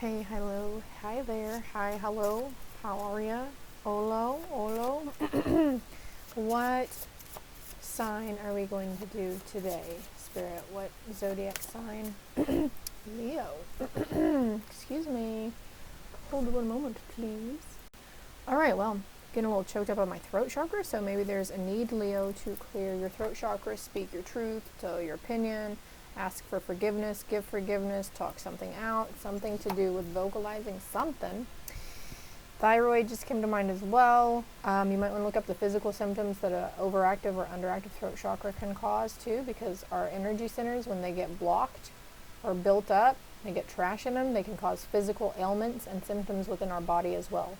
Hey, hello, hi there, hi, hello, how are ya? Olo. What sign are we going to do today, Spirit? What zodiac sign? Leo. Excuse me. Hold one moment, please. All right, well, getting a little choked up on my throat chakra, so maybe there's a need, Leo, to clear your throat chakra, speak your truth, tell your opinion, ask for forgiveness, give forgiveness, talk something out, something to do with vocalizing something. Thyroid just came to mind as well. You might want to look up the physical symptoms that an overactive or underactive throat chakra can cause too, because our energy centers, when they get blocked or built up, they get trash in them, they can cause physical ailments and symptoms within our body as well.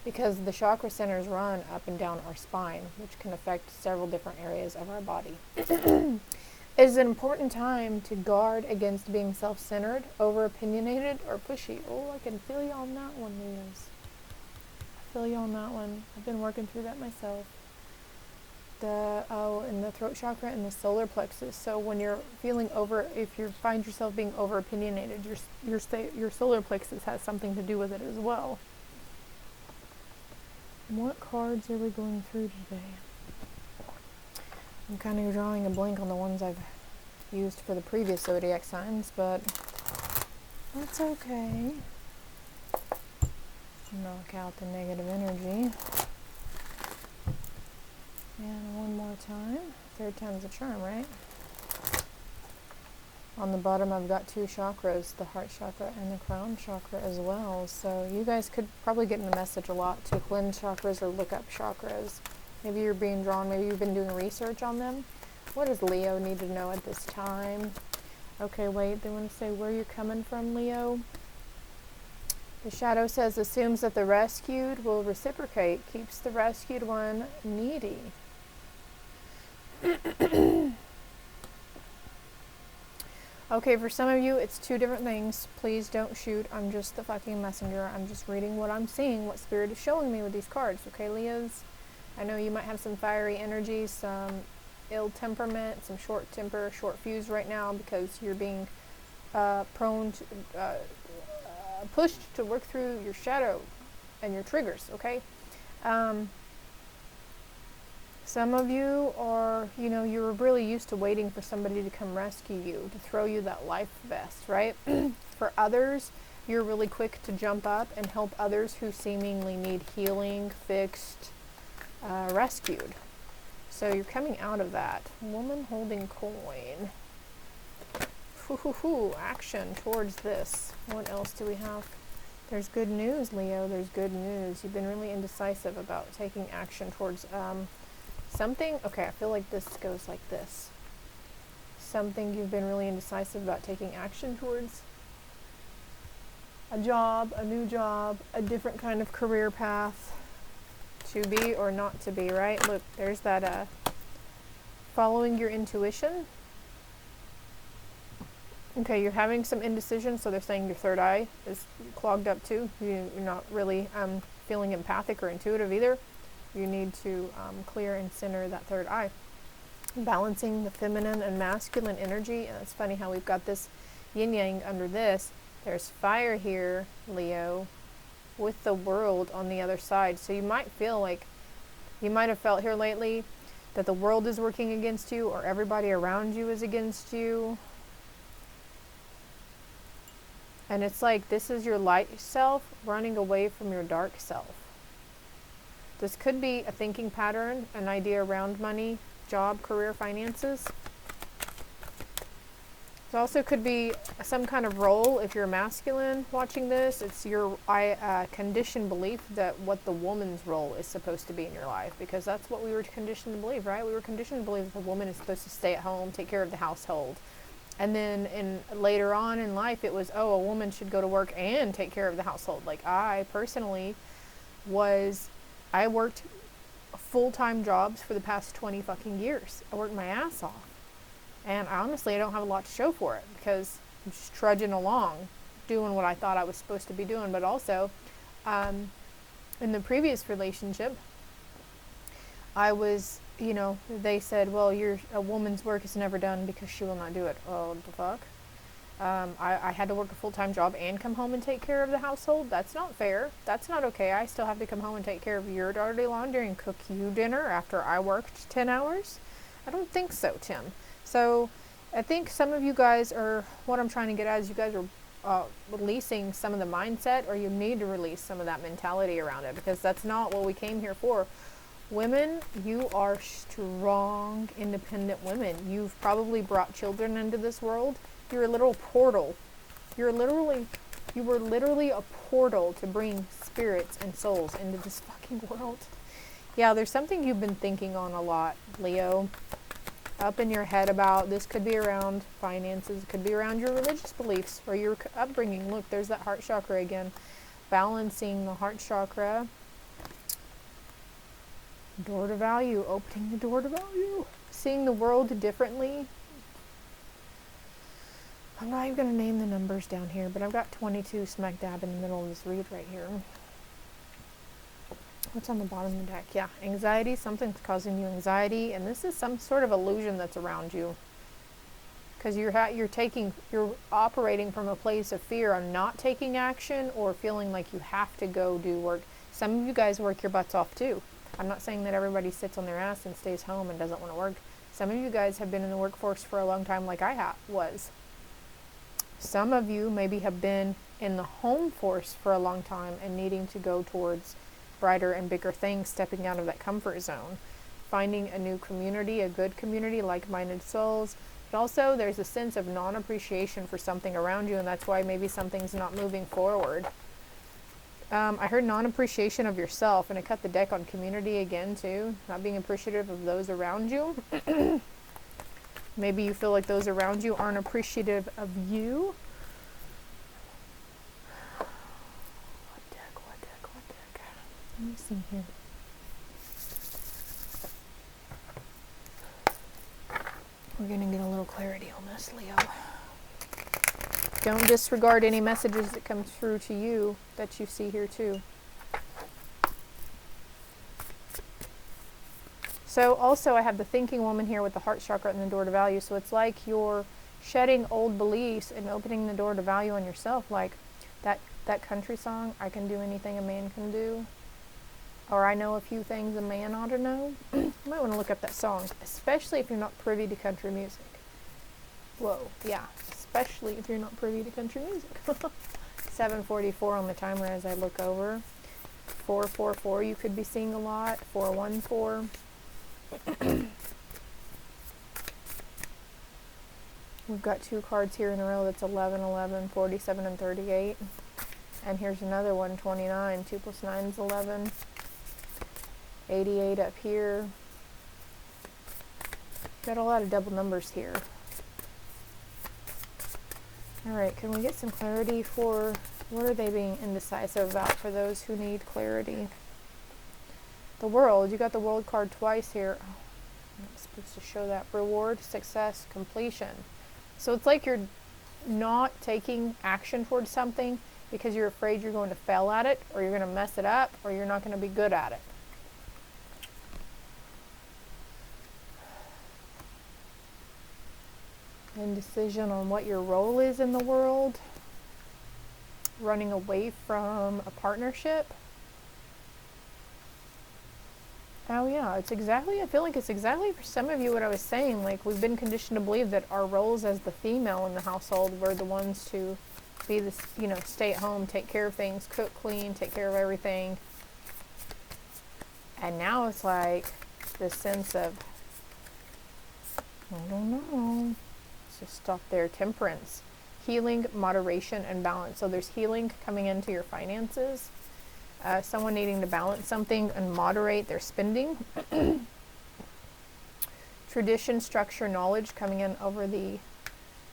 Because the chakra centers run up and down our spine, which can affect several different areas of our body. It is an important time to guard against being self-centered, over-opinionated, or pushy. Oh, I can feel you on that one, Leos. I feel you on that one. I've been working through that myself. In the throat chakra and the solar plexus. So when you're feeling if you find yourself being over-opinionated, your solar plexus has something to do with it as well. What cards are we going through today? I'm kind of drawing a blank on the ones I've used for the previous zodiac signs, but that's okay. Knock out the negative energy. And one more time. Third time's a charm, right? On the bottom I've got two chakras, the heart chakra and the crown chakra as well. So you guys could probably get in the message a lot to cleanse chakras or look up chakras. Maybe you're being drawn, maybe you've been doing research on them. What does Leo need to know at this time? Okay, wait, they want to say where you're coming from, Leo. The shadow says, assumes that the rescued will reciprocate, keeps the rescued one needy. Okay, for some of you, it's two different things. Please don't shoot. I'm just the fucking messenger. I'm just reading what I'm seeing, what Spirit is showing me with these cards. Okay, Leos? I know you might have some fiery energy, some ill temperament, some short temper, short fuse right now because you're being prone to, pushed to work through your shadow and your triggers, okay? Some of you are, you're really used to waiting for somebody to come rescue you, to throw you that life vest, right? For others, you're really quick to jump up and help others who seemingly need healing, fixed, rescued. So you're coming out of that. Woman holding coin. Action towards this. What else do we have? There's good news, Leo. There's good news. You've been really indecisive about taking action towards something. Okay, I feel like this goes like this. Something you've been really indecisive about taking action towards. A job, a new job, a different kind of career path. To be or not to be, right? Look, there's that following your intuition. Okay, you're having some indecision, so they're saying your third eye is clogged up too. You're not really feeling empathic or intuitive either. You need to clear and center that third eye. Balancing the feminine and masculine energy. And it's funny how we've got this yin-yang under this. There's fire here, Leo, with the world on the other side. So you might feel like, you might have felt here lately that the world is working against you or everybody around you is against you. And it's like this is your light self running away from your dark self. This could be a thinking pattern, an idea around money, job, career, finances. It also could be some kind of role. If you're masculine watching this, it's your conditioned belief that what the woman's role is supposed to be in your life, because that's what we were conditioned to believe, right? We were conditioned to believe that the woman is supposed to stay at home, take care of the household. And then later on in life, it was, a woman should go to work and take care of the household. Like I personally I worked full-time jobs for the past 20 fucking years. I worked my ass off. And honestly, I don't have a lot to show for it because I'm just trudging along, doing what I thought I was supposed to be doing. But also, in the previous relationship, I was, they said, well, a woman's work is never done because she will not do it. Oh, the fuck? I had to work a full-time job and come home and take care of the household. That's not fair. That's not okay. I still have to come home and take care of your dirty laundry and cook you dinner after I worked 10 hours. I don't think so, Tim. So I think some of you guys are, what I'm trying to get at is you guys are releasing some of the mindset, or you need to release some of that mentality around it, because that's not what we came here for. Women, you are strong, independent women. You've probably brought children into this world. You're a little portal. You were literally a portal to bring spirits and souls into this fucking world. Yeah, there's something you've been thinking on a lot, Leo. Up in your head about. This could be around finances, it could be around your religious beliefs or your upbringing. Look, there's that heart chakra again. Balancing the heart chakra. Door to value, opening the door to value. Seeing the world differently. I'm not even going to name the numbers down here, but I've got 22 smack dab in the middle of this read right here. What's on the bottom of the deck? Yeah, anxiety. Something's causing you anxiety, and this is some sort of illusion that's around you. Because you're operating from a place of fear on not taking action or feeling like you have to go do work. Some of you guys work your butts off too. I'm not saying that everybody sits on their ass and stays home and doesn't want to work. Some of you guys have been in the workforce for a long time, like I was. Some of you maybe have been in the home force for a long time and needing to go towards brighter and bigger things, stepping out of that comfort zone, finding a new community, a good community, like-minded souls. But also there's a sense of non-appreciation for something around you, and that's why maybe something's not moving forward. I heard non-appreciation of yourself, and I cut the deck on community again too, not being appreciative of those around you. Maybe you feel like those around you aren't appreciative of you. What deck? Let me see here. We're going to get a little clarity on this, Leo. Don't disregard any messages that come through to you that you see here too. So also I have the thinking woman here with the heart chakra and the door to value. So it's like you're shedding old beliefs and opening the door to value on yourself. Like that country song, I can do anything a man can do. Or I know a few things a man ought to know. You might want to look up that song, especially if you're not privy to country music. Whoa, yeah, especially if you're not privy to country music. 7:44 on the timer as I look over. 444 you could be seeing a lot. 414. We've got two cards here in a row. That's 11, 11, 47, and 38. And here's another one, 29. 2 plus 9 is 11. 88 up here. Got a lot of double numbers here. Alright, can we get some clarity for what are they being indecisive about for those who need clarity? The World. You got the World card twice here. Oh, I'm not supposed to show that. Reward, success, completion. So it's like you're not taking action towards something because you're afraid you're going to fail at it, or you're going to mess it up, or you're not going to be good at it. Indecision on what your role is in the world. Running away from a partnership. Oh yeah, it's exactly, I feel like it's exactly for some of you what I was saying. Like, we've been conditioned to believe that our roles as the female in the household were the ones to be this, stay at home, take care of things, cook, clean, take care of everything. And now it's like this sense of, I don't know. Let's just stop there. Temperance, healing, moderation, and balance. So there's healing coming into your finances. Someone needing to balance something and moderate their spending. Tradition, structure, knowledge coming in over the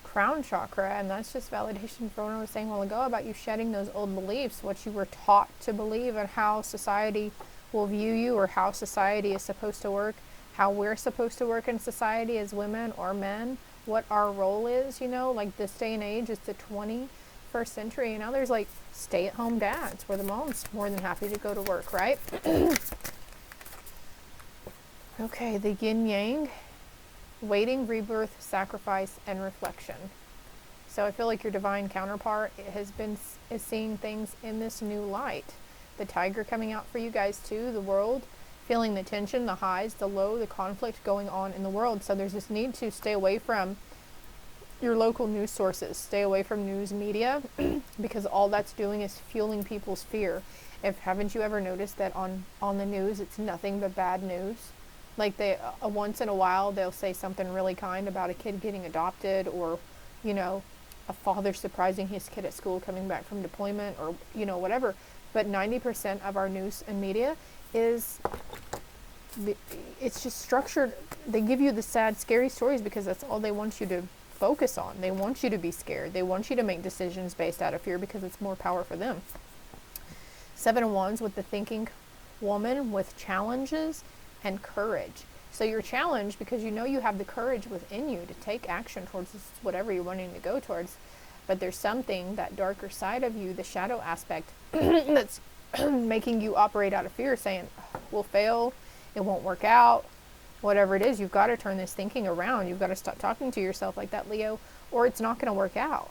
crown chakra, and that's just validation for what I was saying a while ago about you shedding those old beliefs, what you were taught to believe, and how society will view you, or how society is supposed to work, how we're supposed to work in society as women or men, what our role is, like this day and age, it's the 21st century, there's like stay-at-home dads where the mom's more than happy to go to work, right? Okay, the yin yang, waiting, rebirth, sacrifice, and reflection. So I feel like your divine counterpart is seeing things in this new light. The tiger coming out for you guys too, the world, feeling the tension, the highs, the low, the conflict going on in the world. So there's this need to stay away from your local news sources. Stay away from news media because all that's doing is fueling people's fear. Haven't you ever noticed that on the news it's nothing but bad news? Like they once in a while they'll say something really kind about a kid getting adopted, or a father surprising his kid at school coming back from deployment, or whatever. But 90% of our news and media it's just structured. They give you the sad, scary stories because that's all they want you to focus on. They want you to be scared. They want you to make decisions based out of fear because it's more power for them. 7 of Wands with the thinking woman with challenges and courage. So you're challenged because you have the courage within you to take action towards whatever you're wanting to go towards. But there's something, that darker side of you, the shadow aspect, that's making you operate out of fear, saying, we'll fail, it won't work out, whatever it is. You've got to turn this thinking around. You've got to stop talking to yourself like that, Leo, or it's not going to work out.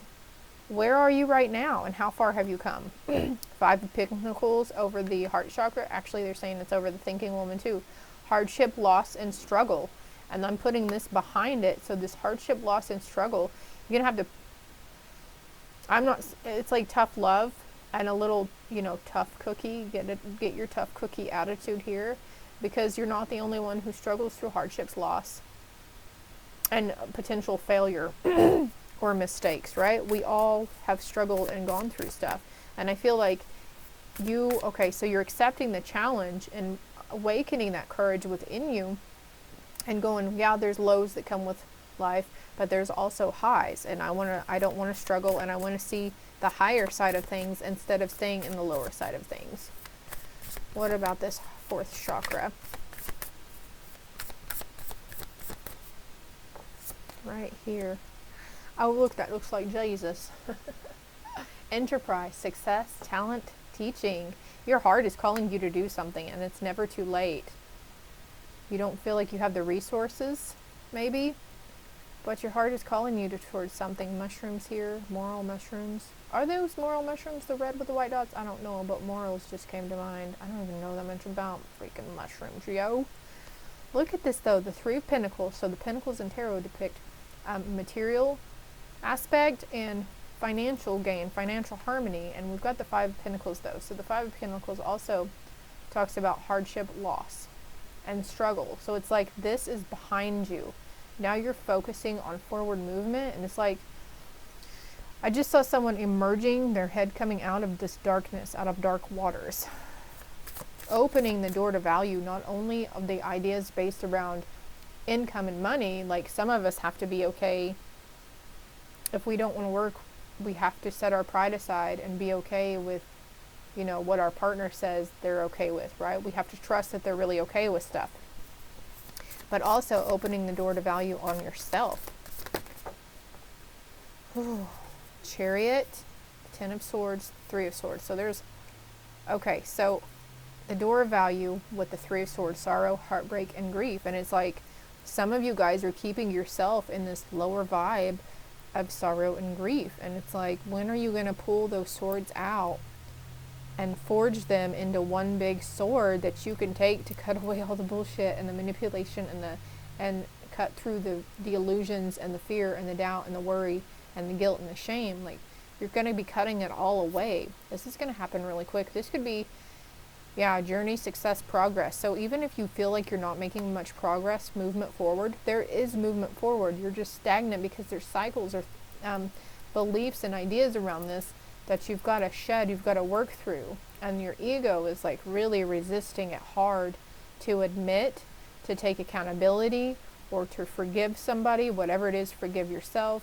Where are you right now, and how far have you come? 5 of Pentacles over the heart chakra. Actually, they're saying it's over the thinking woman too. Hardship, loss, and struggle. And I'm putting this behind it. So this hardship, loss, and struggle, you're going to have to, it's like tough love and a little, tough cookie. Get your tough cookie attitude here, because you're not the only one who struggles through hardships, loss, and potential failure or mistakes, right? We all have struggled and gone through stuff. And I feel like so you're accepting the challenge and awakening that courage within you and going, yeah, there's lows that come with life, but there's also highs, and I don't want to struggle, and I want to see the higher side of things instead of staying in the lower side of things. What about this 4th chakra? Right here. Oh, look, that looks like Jesus. Enterprise, success, talent, teaching. Your heart is calling you to do something, and it's never too late. You don't feel like you have the resources, maybe, but your heart is calling you towards something. Mushrooms here, moral mushrooms. Are those moral mushrooms the red with the white dots? I don't know, but morals just came to mind. I don't even know that much about freaking mushrooms, yo. Look at this, though, the 3 of Pentacles. So the Pentacles in Tarot depict material aspect and financial gain, financial harmony, and we've got the 5 of Pentacles, though. So the 5 of Pentacles also talks about hardship, loss, and struggle. So it's like this is behind you. Now you're focusing on forward movement, and it's like I just saw someone emerging, their head coming out of this darkness, out of dark waters, opening the door to value, not only of the ideas based around income and money. Like some of us have to be okay. If we don't want to work, we have to set our pride aside and be okay with, what our partner says they're okay with, right? We have to trust that they're really okay with stuff. But also opening the door to value on yourself. Chariot, 10 of Swords, 3 of Swords. So so the door of value with the 3 of Swords, sorrow, heartbreak, and grief. And it's like some of you guys are keeping yourself in this lower vibe of sorrow and grief. And it's like, when are you going to pull those swords out and forge them into one big sword that you can take to cut away all the bullshit and the manipulation and cut through the illusions and the fear and the doubt and the worry and the guilt and the shame? Like, you're going to be cutting it all away. This is going to happen really quick. This could be, journey, success, progress. So even if you feel like you're not making much progress, movement forward, there is movement forward. You're just stagnant because there's cycles or beliefs and ideas around this that you've got to shed, you've got to work through. And your ego is like really resisting it hard to admit, to take accountability, or to forgive somebody, whatever it is, forgive yourself.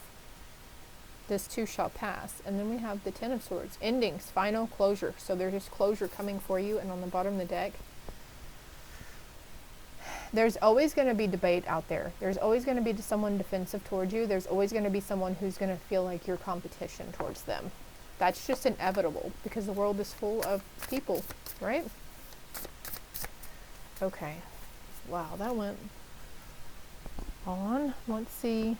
This too shall pass. And then we have the 10 of Swords, endings, final closure. So there's just closure coming for you. And on the bottom of the deck, there's always going to be debate out there. There's always going to be someone defensive towards you. There's always going to be someone who's going to feel like you're competition towards them. That's just inevitable because the world is full of people, right? Okay. Wow, that went on. Let's see.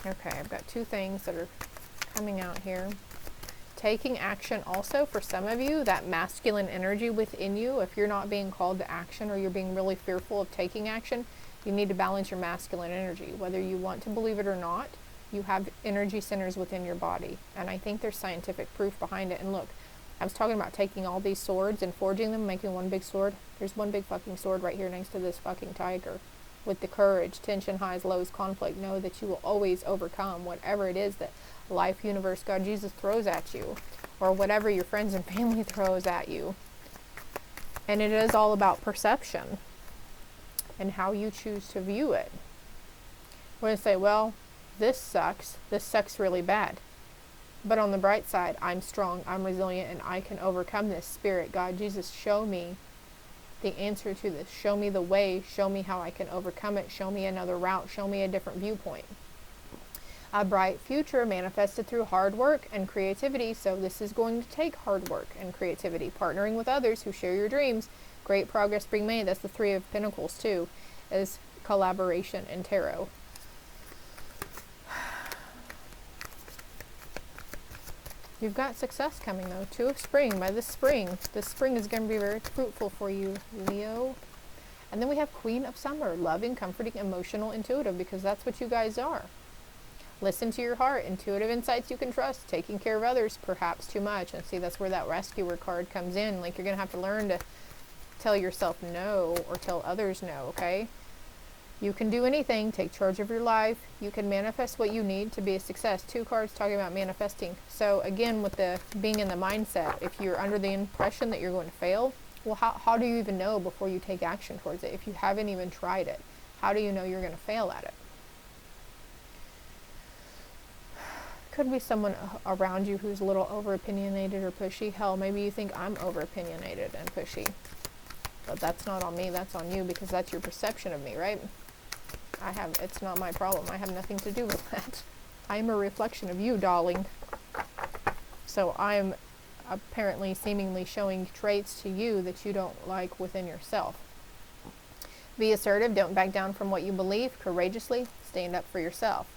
Okay, I've got two things that are coming out here. Taking action also, for some of you, that masculine energy within you, if you're not being called to action or you're being really fearful of taking action, you need to balance your masculine energy. Whether you want to believe it or not, you have energy centers within your body. And I think there's scientific proof behind it. And look, I was talking about taking all these swords and forging them, making one big sword. There's one big fucking sword right here next to this fucking tiger. With the courage, tension, highs, lows, conflict, know that you will always overcome whatever it is that life, universe, God, Jesus throws at you, or whatever your friends and family throws at you. And it is all about perception and how you choose to view it. We're going to say, well, this sucks really bad. But on the bright side, I'm strong, I'm resilient, and I can overcome this. Spirit, God, Jesus, show me the answer to this. Show me the way. Show me how I can overcome it. Show me another route. Show me a different viewpoint. A bright future manifested through hard work and creativity. So this is going to take hard work and creativity. Partnering with others who share your dreams. Great progress being made. That's the Three of Pentacles too, is collaboration in tarot. You've got success coming though. Two of Spring. By this spring is going to be very fruitful for you, Leo. And then we have Queen of Summer. Loving, comforting, emotional, intuitive, because that's what you guys are. Listen to your heart. Intuitive insights you can trust. Taking care of others, perhaps too much. And see, that's where that rescuer card comes in. Like, you're going to have to learn to tell yourself no or tell others no, okay? You can do anything. Take charge of your life. You can manifest what you need to be a success. Two cards talking about manifesting. So again, with the being in the mindset, if you're under the impression that you're going to fail, well, how do you even know before you take action towards it? If you haven't even tried it, how do you know you're going to fail at it? Could be someone around you who's a little over opinionated or pushy. Hell, maybe you think I'm over opinionated and pushy. But that's not on me, that's on you, because that's your perception of me, right? It's not my problem. I have nothing to do with that. I am a reflection of you, darling. So I'm apparently seemingly showing traits to you that you don't like within yourself. Be assertive. Don't back down from what you believe. Courageously stand up for yourself.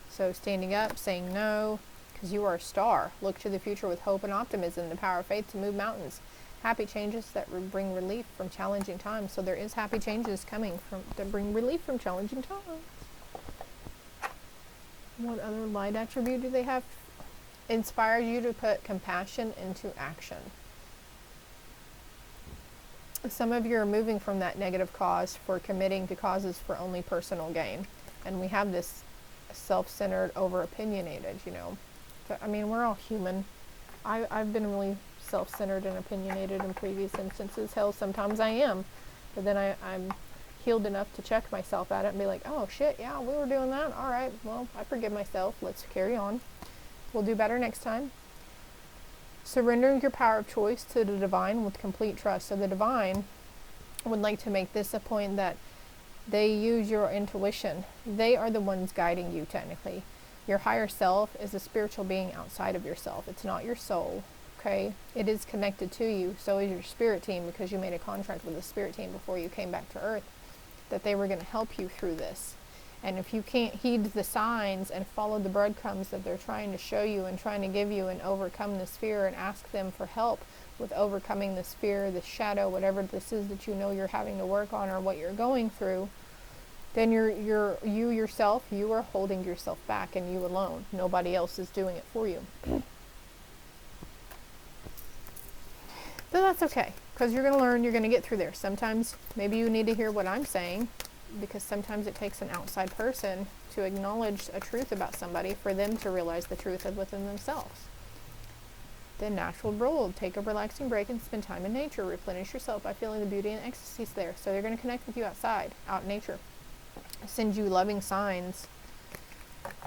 So standing up, saying no, because you are a star. Look to the future with hope and optimism, the power of faith to move mountains. Happy changes that bring relief from challenging times. So there is happy changes coming that bring relief from challenging times. What other light attribute do they have? Inspires you to put compassion into action. Some of you are moving from that negative cause for committing to causes for only personal gain. And we have this self-centered, over-opinionated, you know. But, I mean, we're all human. I've been really self-centered and opinionated in previous instances. Hell, sometimes I am. But then I'm healed enough to check myself at it and be like, oh shit, yeah, we were doing that. All right, well, I forgive myself. Let's carry on. We'll do better next time. Surrendering your power of choice to the divine with complete trust. So the divine would like to make this a point that they use your intuition. They are the ones guiding you, technically. Your higher self is a spiritual being outside of yourself. It's not your soul. Okay, it is connected to you. So is your spirit team, because you made a contract with the spirit team before you came back to earth that they were going to help you through this. And if you can't heed the signs and follow the breadcrumbs that they're trying to show you and trying to give you and overcome this fear and ask them for help with overcoming this fear, this shadow, whatever this is that you know you're having to work on or what you're going through, then you yourself, you are holding yourself back, and you alone. Nobody else is doing it for you. But that's okay, because you're going to learn, you're going to get through there. Sometimes maybe you need to hear what I'm saying, because sometimes it takes an outside person to acknowledge a truth about somebody for them to realize the truth within themselves. Then natural rule, take a relaxing break and spend time in nature. Replenish yourself by feeling the beauty and ecstasy there. So they're going to connect with you outside, out in nature. Send you loving signs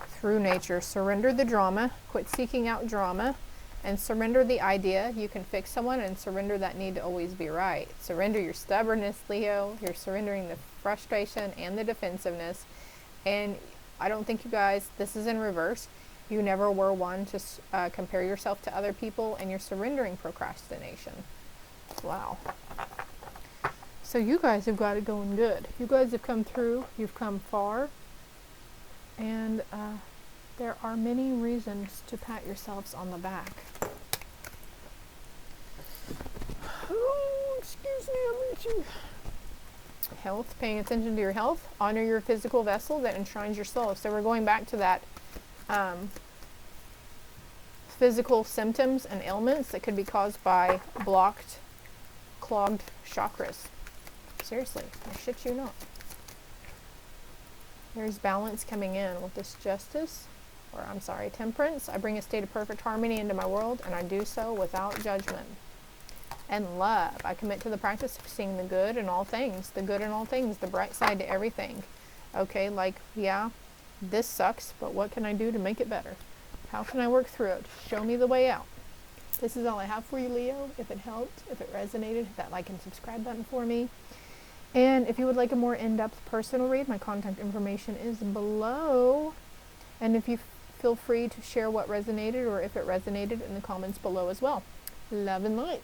through nature. Surrender the drama. Quit seeking out drama. And surrender the idea you can fix someone, and surrender that need to always be right. Surrender your stubbornness, Leo. You're surrendering the frustration and the defensiveness. And I don't think you guys, this is in reverse. You never were one to compare yourself to other people, and you're surrendering procrastination. Wow. So you guys have got it going good. You guys have come through. You've come far. And There are many reasons to pat yourselves on the back. Oh, excuse me, I'm reaching. Health, paying attention to your health. Honor your physical vessel that enshrines your soul. So we're going back to that physical symptoms and ailments that could be caused by blocked, clogged chakras. Seriously, I shit you not. There's balance coming in with this justice, or I'm sorry, temperance. I bring a state of perfect harmony into my world, and I do so without judgment. And love. I commit to the practice of seeing the good in all things, the good in all things, the bright side to everything. Okay, like, yeah, this sucks, but what can I do to make it better? How can I work through it? Show me the way out. This is all I have for you, Leo. If it helped, if it resonated, hit that like and subscribe button for me. And if you would like a more in-depth personal read, my contact information is below. And if you feel free to share what resonated or if it resonated in the comments below as well. Love and light.